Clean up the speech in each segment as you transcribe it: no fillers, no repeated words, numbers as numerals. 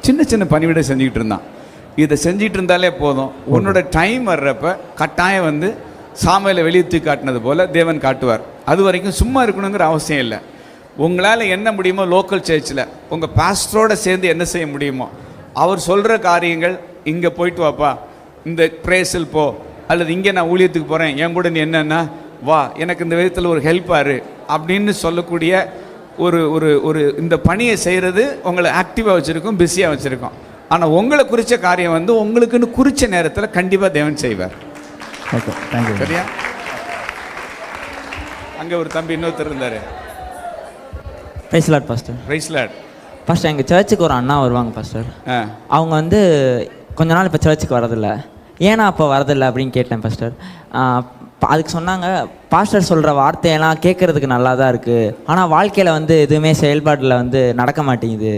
சின்ன சின்ன பணிவிடை செஞ்சுக்கிட்டு இருந்தான். இதை செஞ்சுட்டு இருந்தாலே போதும், உன்னோட டைம் வர்றப்ப கட்டாயம் வந்து சாமையில் வெளியே தூக்கி காட்டினது போல் தேவன் காட்டுவார். அது வரைக்கும் சும்மா இருக்கணுங்கிற அவசியம் இல்லை. உங்களால் என்ன முடியுமோ லோக்கல் சர்ச்சில் உங்கள் பாஸ்டரோடு சேர்ந்து என்ன செய்ய முடியுமோ அவர் சொல்கிற காரியங்கள், இங்கே போயிட்டு வாப்பா, இந்த பிரேஸில் போ, அல்லது இங்கே நான் ஊழியத்துக்கு போகிறேன், என் கூட நீ என்னென்னா வா, எனக்கு இந்த விதத்தில் ஒரு ஹெல்ப்பாரு அப்படின்னு சொல்லக்கூடிய ஒரு ஒரு ஒரு இந்த பணியை செய்கிறது உங்களை ஆக்டிவாக வச்சுருக்கோம், பிஸியாக வச்சுருக்கோம். ஆனால் உங்களை குறித்த காரியம் வந்து உங்களுக்குன்னு குறித்த நேரத்தில் கண்டிப்பாக தேவன் செய்வார். Okay, thank you. சரியா? அங்கே ஒரு தம்பி இன்னொருத்தர் இருந்தார். Praise Lord pastor. Praise Lord. Pastor, எங்கள் சர்ச்சுக்கு ஒரு அண்ணா வருவாங்க பாஸ்டர். அவங்க வந்து கொஞ்ச நாள் இப்போ சர்ச்சுக்கு வரதில்லை. ஏன்னா அப்போ வரதில்லை அப்படின்னு கேட்டேன் பாஸ்டர். அதுக்கு சொன்னாங்க, பாஸ்டர் சொல்கிற வார்த்தையெல்லாம் கேட்குறதுக்கு நல்லா தான் இருக்குது, ஆனால் வாழ்க்கையில் வந்து எதுவுமே செயல்பாட்டில் வந்து நடக்க மாட்டேங்குது.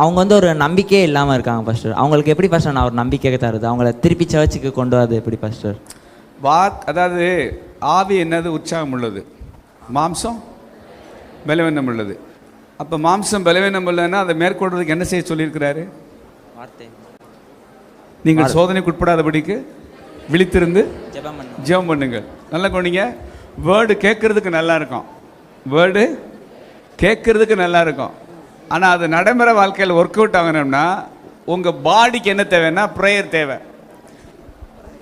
அவங்க வந்து ஒரு நம்பிக்கையே இல்லாமல் இருக்காங்க பாஸ்டர். அவங்களுக்கு எப்படி பாஸ்டர் நான் ஒரு நம்பிக்கை தருது, அவங்கள திருப்பி சர்ச்சுக்கு கொண்டு வரது எப்படி பாஸ்டர்? அதாவது ஆவி என்னது? உற்சாகம் உள்ளது, மாம்சம் பலவீனம் உள்ளது. அப்போ மாம்சம் பலவீனம் உள்ளதுன்னா அதை மேற்கொள்றதுக்கு என்ன செய்ய சொல்லியிருக்கிறாரு? வார்த்தை. நீங்கள் சோதனைக்கு உட்படாதபடிக்கு விழித்திருந்து ஜெபம் பண்ணுங்கள். நல்லா கொண்டீங்க. வேர்டு கேட்கறதுக்கு நல்லா இருக்கும், வேர்டு கேட்கறதுக்கு நல்லா இருக்கும். ஆனால் அது நடைமுறை வாழ்க்கையில் ஒர்க் அவுட் ஆகணும்னா உங்கள் பாடிக்கு என்ன தேவைன்னா ப்ரேயர் தேவை,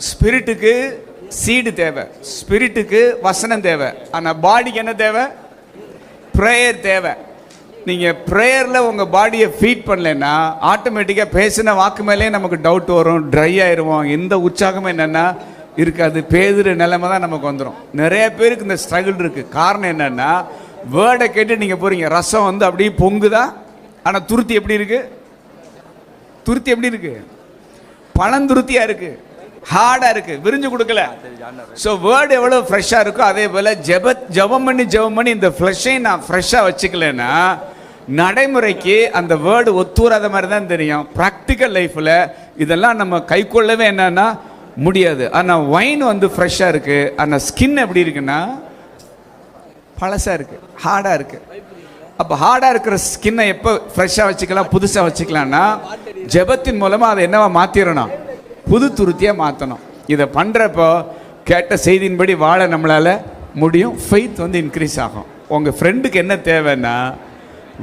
ஸ்பிரிட்டுக்கு சீடு தேவை, ஸ்பிரிட்டுக்கு வசனம் தேவை. ஆனால் பாடிக்கு என்ன தேவை? ப்ரேயர் தேவை. நீங்கள் ப்ரேயரில் உங்கள் பாடியை ஃபீட் பண்ணலைன்னா ஆட்டோமேட்டிக்காக பேசின வாக்கு மேலே நமக்கு டவுட் வரும், ட்ரை ஆயிடுவோம், எந்த உற்சாகமும் என்னென்னா இருக்காது. பேதுரு நிலைமை தான் நமக்கு வந்துடும். நிறைய பேருக்கு இந்த ஸ்ட்ரகிள் இருக்குது. காரணம் என்னென்னா வேர்டை கேட்டு நீங்கள் போகிறீங்க, ரசம் வந்து அப்படியே பொங்குதா, ஆனால் துருத்தி எப்படி இருக்குது? துருத்தி எப்படி இருக்குது? பழந்துருத்தியாக இருக்குது, ஹார்டாக இருக்குது, விரிஞ்சு கொடுக்கல. ஸோ வேர்டு எவ்வளோ ஃப்ரெஷ்ஷாக இருக்கோ அதே போல் ஜெபம் பண்ணி இந்த ஃப்ளஷை நான் ஃப்ரெஷ்ஷாக வச்சுக்கலன்னா நடைமுறைக்கு அந்த வேர்டு ஒத்துவராத மாதிரி தான் தெரியும். ப்ராக்டிக்கல் லைஃப்பில் இதெல்லாம் நம்ம கை கொள்ளவே என்னன்னா முடியாது. ஆனால் வைன் வந்து ஃப்ரெஷ்ஷாக இருக்குது, ஆனால் ஸ்கின் எப்படி இருக்குன்னா பழசாக இருக்குது, ஹார்டாக இருக்குது. அப்போ ஹார்டாக இருக்கிற ஸ்கின்னை எப்போ ஃப்ரெஷ்ஷாக வச்சுக்கலாம், புதுசாக வச்சுக்கலாம்னா ஜெபத்தின் மூலமாக அதை என்னவா மாற்றிடணும்? புது துருத்தியாக மாற்றணும். இதை பண்ணுறப்போ கேட்ட செய்தியின்படி வாழ நம்மளால் முடியும். ஃபெய்த் வந்து இன்க்ரீஸ் ஆகும். உங்கள் ஃப்ரெண்டுக்கு என்ன தேவைன்னா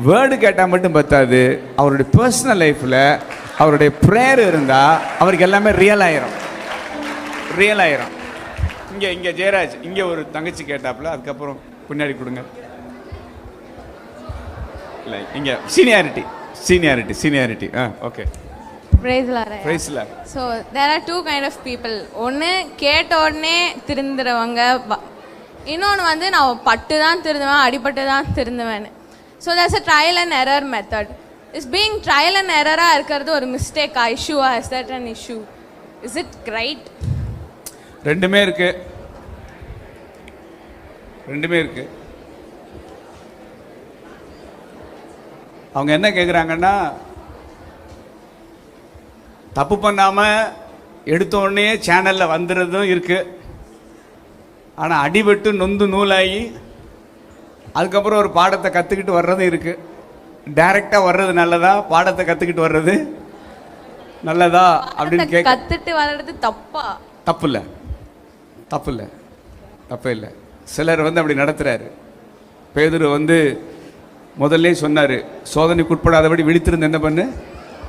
வேர்டு கேட்டால் மட்டும் பத்தாது, அவருடைய பர்சனல் லைஃப்பில் அவருடைய ப்ரேயர் இருந்தால் அவருக்கு எல்லாமே ரியல் ஆயிரும். இங்கே ஜெயராஜ் இங்கே ஒரு தங்கச்சி கேட்டாப்புல, அதுக்கப்புறம் பின்னாடி கொடுங்க. இல்லை இங்கே seniority. Okay. Praise Lord. So there are two kind of people. ஒன்று கேட்ட உடனே திருந்துறவங்க, இன்னொன்று வந்து நான் பட்டு தான் திருந்துவேன், அடிபட்டு தான் திருந்துவேன். So there's a trial and error method. Is being trial and error-ஆக இருக்கிறது ஒரு மிஸ்டேக்கா, இஷ்யூவா? Is that an issue? Is it right? ரெண்டுமே இருக்கு. அவங்க என்ன கேட்குறாங்கன்னா, தப்பு பண்ணாமல் எடுத்தோடனே சேனலில் வந்துடுறதும் இருக்குது, ஆனால் அடிபட்டு நொந்து நூலாகி அதுக்கப்புறம் ஒரு பாடத்தை கற்றுக்கிட்டு வர்றதும் இருக்குது. டைரெக்டாக வர்றது நல்லதா, பாடத்தை கற்றுக்கிட்டு வர்றது நல்லதா அப்படின்னு கற்றுட்டு வர்றது தப்பா? தப்பு இல்லை. சிலர் வந்து அப்படி நடத்துகிறாரு. பேதுரு வந்து முதல்ல சொன்னார், சோதனைக்கு உட்படாதபடி விழித்திருந்து என்ன பண்ணு,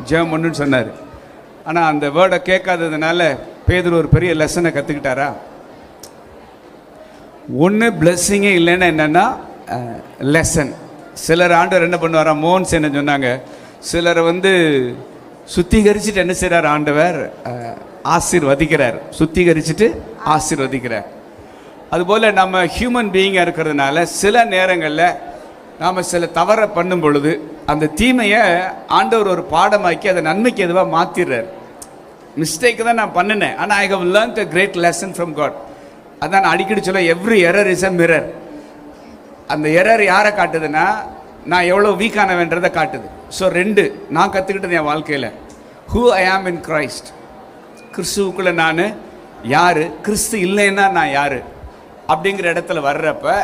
ஜெபம் பண்ணுன்னு சொன்னார். ஆனால் அந்த வேர்டை கேட்காததுனால பேதுரு ஒரு பெரிய லெசனை கற்றுக்கிட்டாரா? ஒன்று பிளெஸ்ஸிங்கே இல்லைன்னா என்னென்னா லெசன். சிலர் ஆண்டவர் என்ன பண்ணுவாரா, மோன்ஸ் என்ன சொன்னாங்க, சிலரை வந்து சுத்திகரிச்சுட்டு என்ன செய்கிறார் ஆண்டவர்? ஆசீர்வதிக்கிறார். சுத்திகரிச்சுட்டு ஆசீர்வதிக்கிறார். அதுபோல் நம்ம ஹியூமன் பீயிங்காக இருக்கிறதுனால சில நேரங்களில் நாம் சில தவறை பண்ணும் பொழுது அந்த தீமையை ஆண்டவர் ஒரு பாடமாக்கி அதை நன்மைக்கு எதுவாக மாற்றிடுறார். மிஸ்டேக்கு தான் நான் பண்ணினேன், ஆனால் I have learned a great lesson from God. அதான் நான் அடிக்கடி சொல்ல, every error is a mirror. அந்த எரர் யாரை காட்டுதுன்னா நான் எவ்வளோ வீக்கானவன்றதை காட்டுது. ஸோ ரெண்டு நான் கற்றுக்கிட்டது என் வாழ்க்கையில், who I am in Christ, கிறிஸ்துவுக்குள்ளே நான் யார், கிறிஸ்து இல்லைன்னா நான் யார் அப்படிங்கிற இடத்துல வர்றப்ப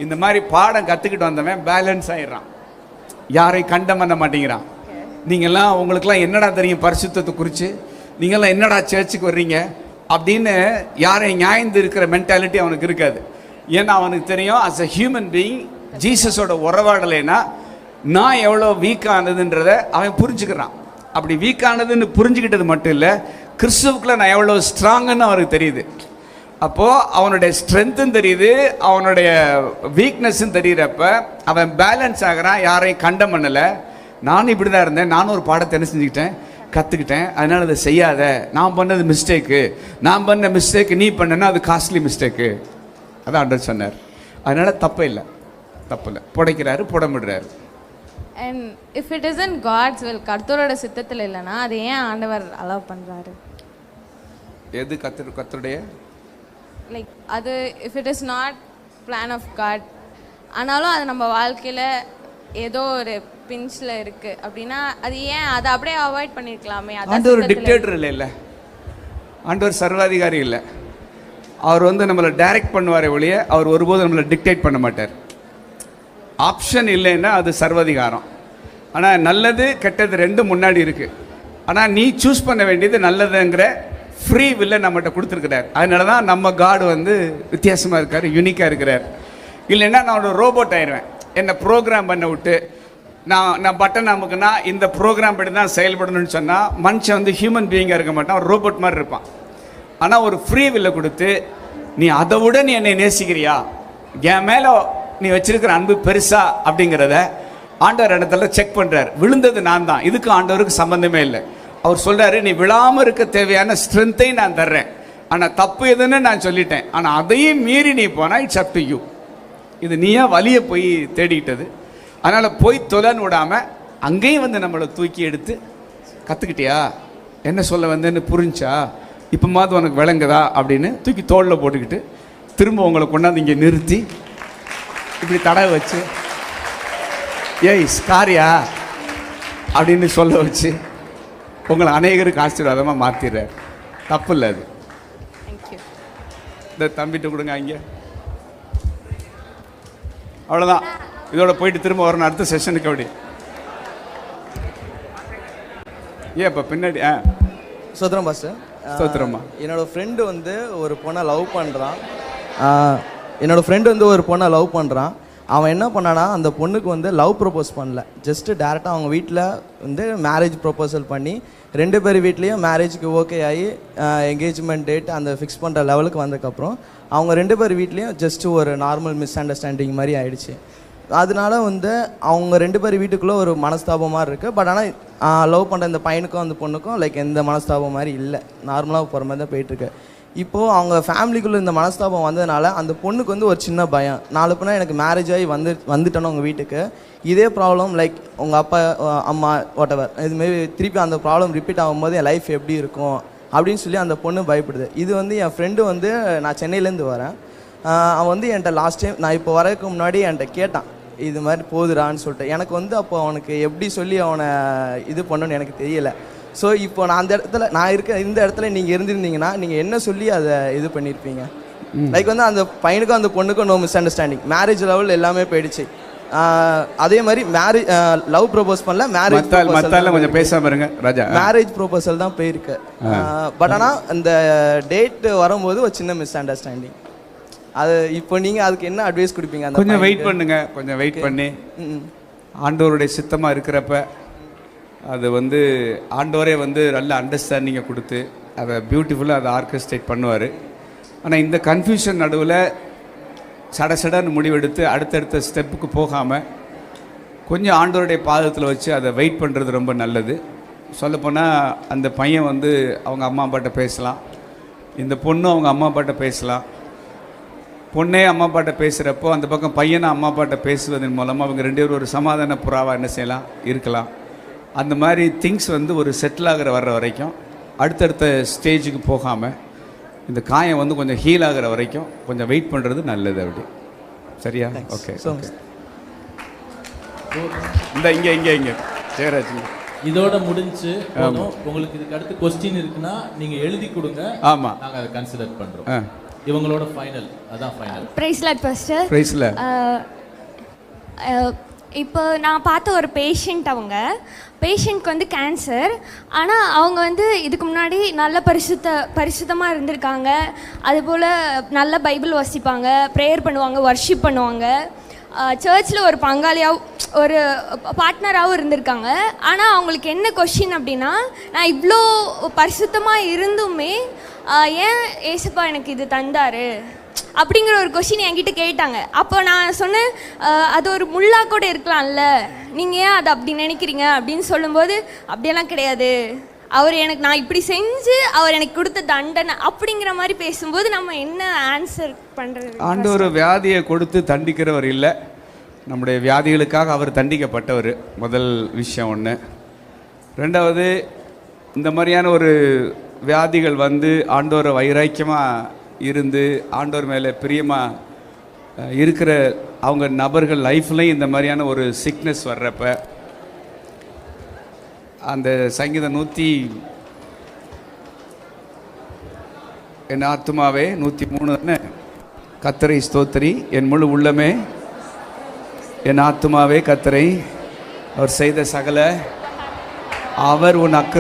இந்த மாதிரி பாடம் கற்றுக்கிட்டு வந்தவன் பேலன்ஸ் ஆகிடுறான். யாரை கண்டம் பண்ண மாட்டேங்கிறான். நீங்கள்லாம் உங்களுக்கெல்லாம் என்னடா தெரியும் பரிசுத்தத்தை குறித்து, நீங்கள்லாம் என்னடா சர்ச்சுக்கு வர்றீங்க அப்படின்னு யாரையும் நியாயந்து இருக்கிற மென்டாலிட்டி அவனுக்கு இருக்காது. ஏன்னா அவனுக்கு தெரியும் அஸ் அ ஹியூமன் பீயிங் ஜீசஸோட உறவாடலைன்னா நான் எவ்வளோ வீக்கானதுன்றதை அவன் புரிஞ்சுக்கிறான். அப்படி வீக்கானதுன்னு புரிஞ்சுக்கிட்டது மட்டும் இல்லை, கிறிஸ்துவுக்குள்ள நான் எவ்வளோ ஸ்ட்ராங்குன்னு அவருக்கு தெரியுது. அப்போது அவனுடைய ஸ்ட்ரென்த்தும் தெரியுது, அவனுடைய வீக்னஸும் தெரியுறப்ப அவன் பேலன்ஸ் ஆகிறான், யாரையும் கண்டம் பண்ணலை. நானும் இப்படி தான் இருந்தேன், நானும் ஒரு பாடத்தை என்ன செஞ்சுக்கிட்டேன், கற்றுக்கிட்டேன், அதனால் அதை செய்யாத, நான் பண்ணது மிஸ்டேக்கு, நான் பண்ண மிஸ்டேக்கு நீ பண்ணனா அது காஸ்ட்லி மிஸ்டேக்கு, அதான் ஆண்டவர் சொன்னார். அதனால் தப்பு இல்லை, புடைக்கிறாரு, புடமிடுறாரு. And if it isn't God's will, கர்த்தரோட சித்தத்தில் இல்லைன்னா அது ஏன் ஆண்டவர் அலோவ் பண்ணுறாரு? எது கர்த்தருடைய லைக் அது if it is not plan of God, ஆனாலும் அது நம்ம வாழ்க்கையில் ஏதோ ஒரு பிஞ்சில் இருக்குது அப்படின்னா அது ஏன் அதை அப்படியே அவாய்ட் பண்ணியிருக்கலாமே? ஆண்டவர் டிக்டேட்டர் இல்லை, ஆண்டவர் சர்வாதிகாரி இல்லை. அவர் வந்து நம்மளை டைரக்ட் பண்ணுவாரே ஒழிய அவர் ஒருபோதும் நம்மளை டிக்டேட் பண்ண மாட்டார். ஆப்ஷன் இல்லைன்னா அது சர்வாதிகாரம். ஆனால் நல்லது கெட்டது ரெண்டும் முன்னாடி இருக்குது. ஆனால் நீ சூஸ் பண்ண வேண்டியது நல்லதுங்கிற ஃப்ரீ வில்லை நம்மகிட்ட கொடுத்துருக்கிறார். அதனால தான் நம்ம காடு வந்து வித்தியாசமாக இருக்கார், யூனிக்காக இருக்கிறார். இல்லைன்னா நான் ஒரு ரோபோட் ஆயிடுவேன். என்னை ப்ரோக்ராம் பண்ண விட்டு நான் பட்டன் அமுக்குனா இந்த ப்ரோக்ராம் படி தான் செயல்படணும்னு சொன்னால் மனுஷன் வந்து ஹியூமன் பீயிங்காக இருக்க மாட்டான், ஒரு ரோபோட் மாதிரி இருப்பான். ஆனால் ஒரு ஃப்ரீ வில்லை கொடுத்து நீ அதை விட நீ என்னை நேசிக்கிறியா, என் மேலே நீ வச்சிருக்கிற அன்பு பெருசா அப்படிங்கிறத ஆண்டவர் இடத்துல செக் பண்ணுறார். விழுந்தது நான் தான், இதுக்கு ஆண்டவருக்கு சம்மந்தமே இல்லை. அவர் சொல்கிறாரு, நீ விழாமல் இருக்க தேவையான ஸ்ட்ரென்த்தையும் நான் தர்றேன், ஆனால் தப்பு எதுன்னு நான் சொல்லிட்டேன், ஆனால் அதையும் மீறி நீ போனால் இட்ஸ் அப் டு யூ. இது நீயா வலியை போய் தேடிக்கிட்டது, அதனால் போய் தொலைன்னு விடாமல் அங்கேயும் வந்து நம்மளை தூக்கி எடுத்து கற்றுக்கிட்டியா, என்ன சொல்ல வந்தேன்னு புரிஞ்சா, இப்போ மாதிரி உனக்கு விளங்குதா அப்படின்னு தூக்கி தோளில் போட்டுக்கிட்டு திரும்ப உங்களை கொண்டாந்து இங்கே நிறுத்தி இப்படி தடவை வச்சு ஏய் ஸ்காரியா அப்படின்னு சொல்ல வச்சு உங்களை அநேகருக்கு ஆசீர்வாதமாக மாற்றிடுறார். தப்பு இல்லை அது. இந்த தம்பிட்டு கொடுங்க இங்கே. அவ்வளோதான், இதோட போயிட்டு திரும்ப வரணும் அடுத்த செஷனுக்கு. அப்படி ஏன் இப்போ பின்னாடி சோத்ரம் பாஸ்டர். சோத்ரமா, என்னோட ஃப்ரெண்டு வந்து ஒரு பொண்ணை லவ் பண்ணுறான். அவன் என்ன பண்ணானா, அந்த பொண்ணுக்கு வந்து லவ் ப்ரப்போஸ் பண்ணல, ஜஸ்ட்டு டேரெக்டாக அவங்க வீட்டில் வந்து மேரேஜ் ப்ரப்போசல் பண்ணி 2 பேர் வீட்லேயும் மேரேஜுக்கு ஓகே ஆகி என்கேஜ்மெண்ட் டேட் அந்த ஃபிக்ஸ் பண்ணுற லெவலுக்கு வந்ததுக்கப்புறம் அவங்க 2 பேர் வீட்லேயும் ஜஸ்ட்டு ஒரு நார்மல் மிஸ் அண்டர்ஸ்டாண்டிங் மாதிரி ஆயிடுச்சு. அதனால வந்து அவங்க 2 பேர் வீட்டுக்குள்ளே ஒரு மனஸ்தாபமாக இருக்குது. பட் ஆனால் லவ் பண்ணுற இந்த பையனுக்கும் அந்த பொண்ணுக்கும் லைக் எந்த மனஸ்தாபம் மாதிரி இல்லை, நார்மலாக போகிற மாதிரி தான் போயிட்டுருக்கு. இப்போது அவங்க ஃபேமிலிக்குள்ளே இந்த மனஸ்தாபம் வந்ததுனால அந்த பொண்ணுக்கு வந்து ஒரு சின்ன பயம், நாலு பின்னா எனக்கு மேரேஜ் ஆகி வந்துட்டோன்னு உங்கள் வீட்டுக்கு இதே ப்ராப்ளம் லைக் உங்கள் அப்பா அம்மா வாட்டவர் இதுமாரி திருப்பி அந்த ப்ராப்ளம் ரிப்பீட் ஆகும்போது என் லைஃப் எப்படி இருக்கும் அப்படின்னு சொல்லி அந்த பொண்ணு பயப்படுது. இது வந்து என் ஃப்ரெண்டு வந்து, நான் சென்னையிலேருந்து வரேன், அவன் வந்து என்கிட்ட லாஸ்ட் டைம் நான் இப்போ வரதுக்கு முன்னாடி என்கிட்ட கேட்டான் இது மாதிரி போதுறான்னு சொல்லிட்டு. எனக்கு வந்து அப்போ அவனுக்கு எப்படி சொல்லி அவனை இது பண்ணணும்னு எனக்கு தெரியலை. ஸோ இப்போ நான் அந்த இடத்துல நான் இருக்க இந்த இடத்துல நீங்கள் இருந்திருந்தீங்கன்னா நீங்கள் என்ன சொல்லி அதை இது பண்ணியிருப்பீங்க? லைக் வந்து அந்த பையனுக்கும் அந்த பொண்ணுக்கும் no misunderstanding, marriage level எல்லாமே போயிடுச்சு. அதே மாதிரி மேரேஜ் லவ் ப்ரொபோஸ் பண்ணல, மேரேஜ் கொஞ்சம் பேசாம இருங்க ராஜா, மேரேஜ் ப்ரொபோசல் தான் போயிருக்கு. பட் ஆனால் அந்த டேட் வரும்போது ஒரு சின்ன மிஸ் அண்டர்ஸ்டாண்டிங். அது இப்போ நீங்கள் அதுக்கு என்ன அட்வைஸ் கொடுப்பீங்க? அந்த கொஞ்சம் வெயிட் பண்ணுங்க, கொஞ்சம் வெயிட் பண்ணி ஆண்டவருடைய சித்தமாக இருக்கிறப்ப அது வந்து ஆண்டவரே வந்து நல்ல அண்டர்ஸ்டாண்டிங்கை கொடுத்து அதை பியூட்டிஃபுல்லாக அதை ஆர்கெஸ்ட்ரேட் பண்ணுவார். ஆனால் இந்த கன்ஃபியூஷன் நடுவில் சடன்னு முடிவெடுத்து அடுத்தடுத்த ஸ்டெப்புக்கு போகாமல் கொஞ்சம் ஆண்டவருடைய பாதத்தில் வச்சு அதை வெயிட் பண்ணுறது ரொம்ப நல்லது. சொல்லப்போனால் அந்த பையன் வந்து அவங்க அம்மா அப்பாட்ட பேசலாம், இந்த பொண்ணும் அவங்க அம்மா அப்பாட்ட பேசலாம். பொண்ணே அம்மா அப்பாட்ட பேசுகிறப்போ அந்த பக்கம் பையனை அம்மா அப்பாட்ட பேசுவதன் மூலமாக அவங்க 2 பேரும் ஒரு சமாதான புறாவாக என்ன செய்யலாம், இருக்கலாம். அந்த மாதிரி திங்ஸ் வந்து ஒரு செட்டில் வர்ற வரைக்கும் அடுத்தடுத்த ஸ்டேஜுக்கு போகாமல் இந்த காயம் வந்து கொஞ்சம் ஹீல் ஆகிற வரைக்கும் கொஞ்சம் வெயிட் பண்ணுறது நல்லது. அப்படி சரியா? ஓகே, இந்த இங்கே ஜெயராஜ் இதோட முடிஞ்சு உங்களுக்கு இதுக்கு அடுத்து கொஸ்டின் இருக்குன்னா நீங்கள் எழுதி கொடுங்க. ஆமாம், நாங்கள் அதை கன்சிடர் பண்ணுறோம். இவங்களோட ஃபைனல், அதான் final. Praise Lord pastor. Praise Lord. இப்போ நான் பார்த்த ஒரு பேஷண்ட்க்கு வந்து கேன்சர். ஆனால் அவங்க வந்து இதுக்கு முன்னாடி நல்ல பரிசுத்தமாக இருந்திருக்காங்க. அதுபோல் நல்ல பைபிள் வாசிப்பாங்க, ப்ரேயர் பண்ணுவாங்க, வர்ஷிப் பண்ணுவாங்க, சர்ச்சில் ஒரு பங்காளியாகவும் ஒரு பார்ட்னராகவும் இருந்திருக்காங்க. ஆனால் அவங்களுக்கு என்ன கொஷின் அப்படின்னா, நான் இவ்வளோ பரிசுத்தமாக இருந்துமே ஏன் ஏசப்பா எனக்கு இது தந்தார் அப்படிங்கிற ஒரு கொஷின் என்கிட்ட கேட்டாங்க. அப்போ நான் சொன்னேன், அது ஒரு முள்ளா கூட இருக்கலாம்ல, நீங்கள் ஏன் அதை அப்படி நினைக்கிறீங்க அப்படின்னு சொல்லும்போது, அப்படியெல்லாம் கிடையாது, நான் இப்படி செஞ்சு அவர் எனக்கு கொடுத்த தண்டனை அப்படிங்கிற மாதிரி பேசும்போது நம்ம என்ன ஆன்சர் பண்ணுறது? ஆண்டவர் வியாதியை கொடுத்து தண்டிக்கிறவர் இல்லை, நம்முடைய வியாதிகளுக்காக அவர் தண்டிக்கப்பட்டவர். முதல் விஷயம் ஒன்று. ரெண்டாவது, இந்த மாதிரியான ஒரு வியாதிகள் வந்து ஆண்டவரை வைராக்கியமாக இருந்து ஆண்டவர் மேலே பிரியமாக இருக்கிற அவங்க நபர்கள் லைஃப்லையும் இந்த மாதிரியான ஒரு சிக்னஸ் வர்றப்ப, அந்த சங்கீதம் 100 என் ஆத்துமாவே 103 கர்த்தரை ஸ்தோத்திரி, என் முழு உள்ளமே என் ஆத்துமாவே கர்த்தரை, அவர் செய்த சகல, அவர் உன் அக்கிர